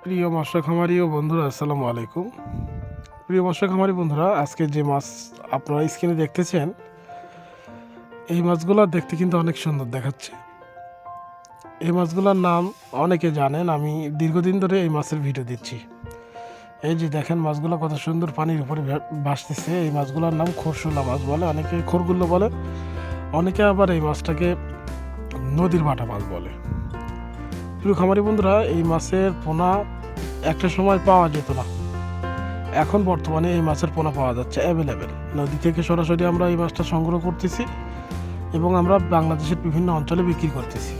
প্রিয় মৎস্য খামারি ও বন্ধুরা, আসসালামু আলাইকুম। প্রিয় মৎস্য খামারি বন্ধুরা, আজকে যে মাছ আপনারা স্ক্রিনে দেখতেছেন, এই মাছগুলো দেখতে কিন্তু অনেক সুন্দর দেখাচ্ছে। এই মাছগুলোর নাম অনেকে জানেন, আমি দীর্ঘদিন ধরে এই মাছের ভিডিও দিচ্ছি। এই যে দেখেন, মাছগুলো কত সুন্দর পানির উপরে ভাসতেছে। এই মাছগুলোর নাম খরশুলা মাছ বলে, অনেকে খরগুল্লো বলে, অনেকে আবার এই মাছটাকে নদীর বাটা মাছ বলে। প্রিয় খামারি বন্ধুরা, এই মাছের পোনা একটা সময় পাওয়া যেত না, এখন বর্তমানে এই মাছের পোনা পাওয়া যাচ্ছে অ্যাভেলেবেল। নদী থেকে সরাসরি আমরা এই মাছটা সংগ্রহ করতেছি এবং আমরা বাংলাদেশের বিভিন্ন অঞ্চলে বিক্রি করতেছি।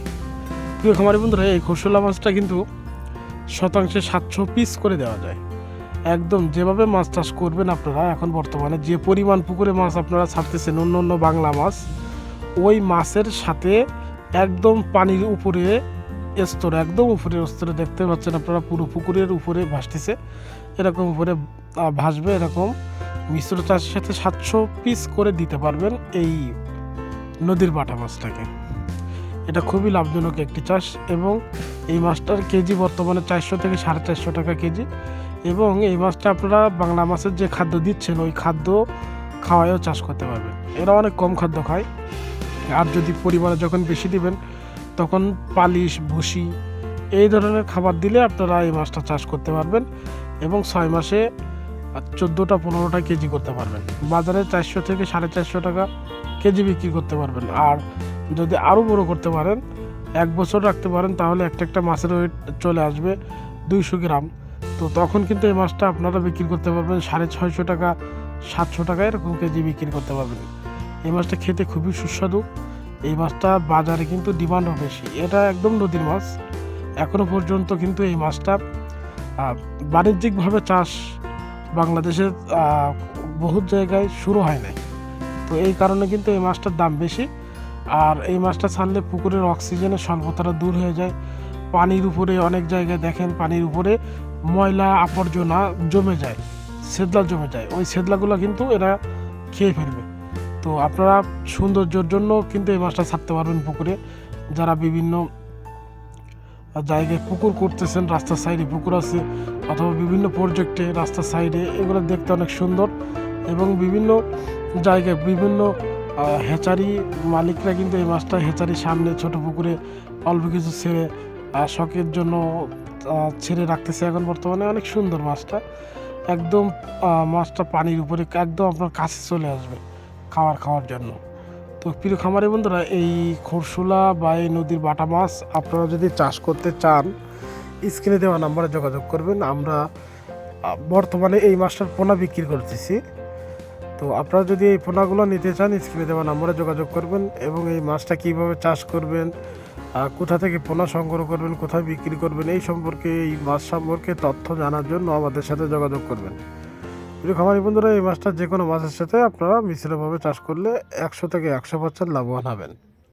প্রিয় খামারি বন্ধুরা, এই খরশুলা মাছটা কিন্তু শতাংশে 700 পিস করে দেওয়া যায়। একদম যেভাবে মাছ চাষ করবেন আপনারা, এখন বর্তমানে যে পরিমাণ পুকুরে মাছ আপনারা ছাড়তেছেন অন্য বাংলা মাছ, ওই মাছের সাথে একদম পানির উপরে স্তরে, একদম উপরের স্তরে দেখতে পাচ্ছেন আপনারা, পুরো পুকুরের উপরে ভাসতেছে, এরকম উপরে ভাসবে। এরকম মিশ্র চাষের সাথে 700 পিস করে দিতে পারবেন এই নদীর বাটা মাছটাকে। এটা খুবই লাভজনক একটি চাষ এবং এই মাছটার কেজি বর্তমানে 400 থেকে 450 টাকা কেজি। এবং এই মাছটা আপনারা বাংলা মাছের যে খাদ্য দিচ্ছেন, ওই খাদ্য খাওয়ায়ও চাষ করতে পারবেন। এরা অনেক কম খাদ্য খায়, আর যদি পরিমাণে যখন বেশি দিবেন, তখন পালিশ, ভুসি এই ধরনের খাবার দিলে আপনারা এই মাছটা চাষ করতে পারবেন এবং 6 মাসে 14-15টা কেজি করতে পারবেন। বাজারে 400 থেকে 450 টাকা কেজি বিক্রি করতে পারবেন। আর যদি আরও বড় করতে পারেন, 1 বছর রাখতে পারেন, তাহলে একটা মাছের ওয়েট চলে আসবে 200 গ্রাম। তো তখন কিন্তু এই মাছটা আপনারা বিক্রি করতে পারবেন 650 টাকা, 700 টাকা এরকম কেজি বিক্রি করতে পারবেন। এই মাছটা খেতে খুবই সুস্বাদু। এই মাছটা বাজারে কিন্তু ডিমান্ডও বেশি। এটা একদম নদীর মাছ। এখনও পর্যন্ত কিন্তু এই মাছটা বাণিজ্যিকভাবে চাষ বাংলাদেশের বহু জায়গায় শুরু হয় নাই। তো এই কারণে কিন্তু এই মাছটার দাম বেশি। আর এই মাছটা ছাড়লে পুকুরের অক্সিজেনের স্বল্পতাটা দূর হয়ে যায়। পানির উপরে অনেক জায়গায় দেখেন, পানির উপরে ময়লা আবর্জনা জমে যায়, ছেদলা জমে যায়, ওই ছেদলাগুলো কিন্তু এরা খেয়ে ফেলবে। তো আপনারা সৌন্দর্যের জন্য কিন্তু এই মাছটা ছাড়তে পারবেন পুকুরে। যারা বিভিন্ন জায়গায় পুকুর করতেছেন, রাস্তার সাইডে পুকুর আছে, অথবা বিভিন্ন প্রজেক্টে রাস্তার সাইডে, এগুলো দেখতে অনেক সুন্দর। এবং বিভিন্ন জায়গায় বিভিন্ন হ্যাচারি মালিকরা কিন্তু এই মাছটা হ্যাচারির সামনে ছোট পুকুরে অল্প কিছু ছেড়ে শখের জন্য ছেড়ে রাখতেছে। এখন বর্তমানে অনেক সুন্দর মাছটা, একদম মাছটা পানির উপরে একদম আপনার কাছে চলে আসবে খাওয়ার জন্য। তো প্রিয় খামারি বন্ধুরা, এই খরশুলা বা এই নদীর বাটা মাছ আপনারা যদি চাষ করতে চান, স্ক্রিনে দেওয়া নাম্বারে যোগাযোগ করবেন। আমরা বর্তমানে এই মাছটার পোনা বিক্রি করতেছি। তো আপনারা যদি এই পোনাগুলো নিতে চান, স্ক্রিনে দেওয়া নাম্বারে যোগাযোগ করবেন। এবং এই মাছটা কীভাবে চাষ করবেন, কোথা থেকে পোনা সংগ্রহ করবেন, কোথায় বিক্রি করবেন, এই সম্পর্কে, এই মাছ সম্পর্কে তথ্য জানার জন্য আমাদের সাথে যোগাযোগ করবেন। প্রিয় খামারি বন্ধুরা, এই মাছটা যে কোনো মাছের সাথে আপনারা মিশ্রভাবে চাষ করলে 100 থেকে 100% লাভবান হবেন।